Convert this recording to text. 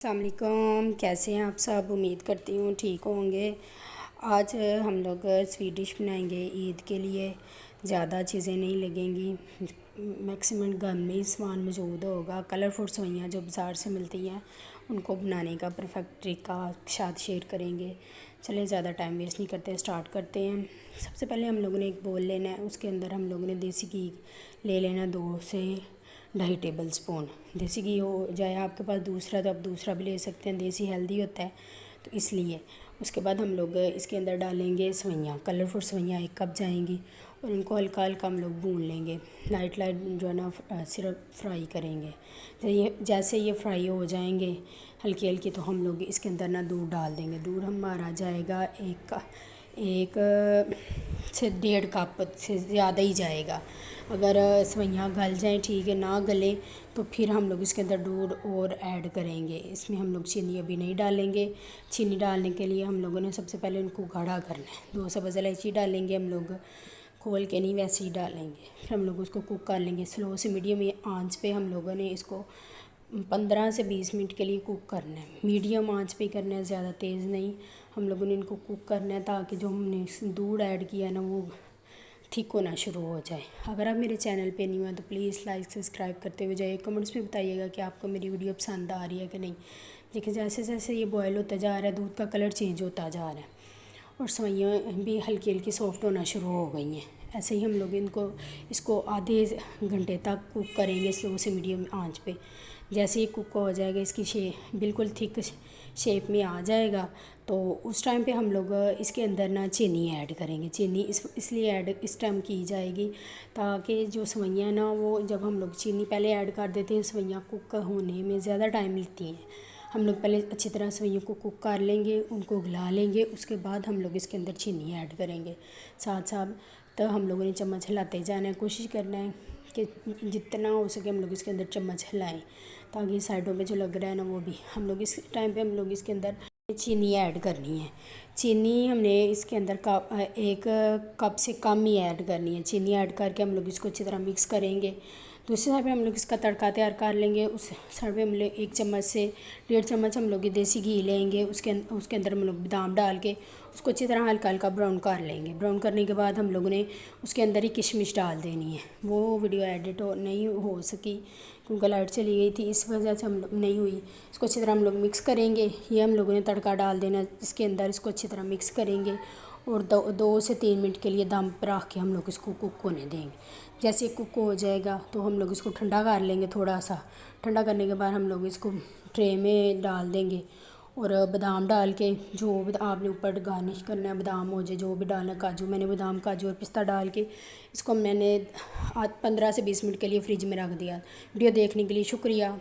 अस्सलामुअलैकुम, कैसे हैं आप सब। उम्मीद करती हूँ ठीक होंगे। आज हम लोग स्वीट डिश बनाएंगे ईद के लिए। ज़्यादा चीज़ें नहीं लगेंगी, मैक्सिमम घर में ही सामान मौजूद होगा। कलरफुल सवैयाँ जो बाज़ार से मिलती हैं उनको बनाने का परफेक्ट तरीका साथ शेयर करेंगे। चलिए ज़्यादा टाइम वेस्ट नहीं करते, स्टार्ट करते हैं। सबसे पहले हम लोगों ने एक बोल लेना है, उसके अंदर हम लोगों ने देसी घी ले लेना 2 से 2.5 टेबल स्पून। देसी घी हो जाए आपके पास दूसरा तो आप दूसरा भी ले सकते हैं, देसी हेल्दी होता है तो इसलिए। उसके बाद हम लोग इसके अंदर डालेंगे सवैयाँ, कलरफुल सवैयाँ 1 कप जाएंगी और इनको हल्का हल्का हम लोग भून लेंगे। लाइट लाइट जो है ना सिर्फ फ्राई करेंगे। तो जैसे ये फ्राई हो जाएंगे हल्की हल्की, तो हम लोग इसके अंदर ना दूध डाल देंगे। दूध हमारा जाएगा एक से 1.5 कप से ज़्यादा ही जाएगा। अगर सवैयाँ गल जाएँ ठीक है, ना गले तो फिर हम लोग इसके अंदर दूध और ऐड करेंगे। इसमें हम लोग चीनी अभी नहीं डालेंगे। चीनी डालने के लिए हम लोगों ने सबसे पहले उनको गाढ़ा करना है। 2 सब्ज़ इलायची डालेंगे हम लोग, खोल के नहीं वैसे ही डालेंगे। फिर हम लोग उसको कुक कर लेंगे स्लो से मीडियम आंच पे। हम लोगों ने इसको 15 से 20 मिनट के लिए कुक करना है। मीडियम आंच पे करना है, ज़्यादा तेज़ नहीं। हम लोगों ने इनको कुक करना है ताकि जो हमने दूध ऐड किया है ना वो ठीक होना शुरू हो जाए। अगर आप मेरे चैनल पे नहीं हैं तो प्लीज़ लाइक सब्सक्राइब करते हुए जाइए। कमेंट्स में बताइएगा कि आपको मेरी वीडियो पसंद आ रही है कि नहीं। देखिए जैसे जैसे ये बॉयल होता जा रहा है दूध का कलर चेंज होता जा रहा है और सवैयाँ भी हल्की हल्की सॉफ्ट होना शुरू हो गई हैं। ऐसे ही हम लोग इसको आधे घंटे तक कुक करेंगे स्लो से मीडियम आंच पे। जैसे ही कुक हो जाएगा, इसकी बिल्कुल थिक शेप में आ जाएगा, तो उस टाइम पे हम लोग इसके अंदर ना चीनी ऐड करेंगे। चीनी इसलिए ऐड इस टाइम की जाएगी ताकि जो सवैयाँ ना वो जब हम लोग चीनी पहले ऐड कर देते हैं सवैयाँ कुक होने में ज़्यादा टाइम लेती हैं। हम लोग पहले अच्छी तरह सवैयों को कुक कर लेंगे, उनको गला लेंगे, उसके बाद हम लोग इसके अंदर चीनी ऐड करेंगे साथ साथ। तो हम लोगों ने चम्मच हिलाते जाना है, कोशिश करना है कि जितना हो सके हम लोग इसके अंदर चम्मच हिलाएं ताकि साइडों पे जो लग रहा है ना वो भी। हम लोग इस टाइम पे हम लोग इसके अंदर चीनी ऐड करनी है। चीनी हमने इसके अंदर 1 कप से कम ही ऐड करनी है। चीनी ऐड करके हम लोग इसको अच्छी तरह मिक्स करेंगे। दूसरी साइड पे हम लोग इसका तड़का तैयार कर लेंगे। उस साइड पे हम लोग 1 चम्मच से 1.5 चम्मच हम लोग देसी घी लेंगे। उसके अंदर हम लोग बादाम डाल के उसको अच्छी तरह हल्का हल्का ब्राउन कर लेंगे। ब्राउन करने के बाद हम लोगों ने उसके अंदर ही किशमिश डाल देनी है। वो वीडियो एडिट नहीं हो सकी क्योंकि लाइट चली गई थी, इस वजह से हम लोग नहीं हुई। इसको अच्छी तरह हम लोग मिक्स करेंगे। ये हम लोगों ने तड़का डाल देना इसके अंदर, इसको अच्छी तरह मिक्स करेंगे और 2 से 3 मिनट के लिए दम पर रख के हम लोग इसको कुक होने देंगे। जैसे कुक हो जाएगा तो हम लोग इसको ठंडा कर लेंगे। थोड़ा सा ठंडा करने के बाद हम लोग इसको ट्रे में डाल देंगे और बादाम डाल के जो आपने ऊपर गार्निश करना है, बादाम हो जाए जो भी डालना, काजू, मैंने बादाम काजू और पिस्ता डाल के इसको मैंने 15 से 20 मिनट के लिए फ्रिज में रख दिया। वीडियो देखने के लिए शुक्रिया।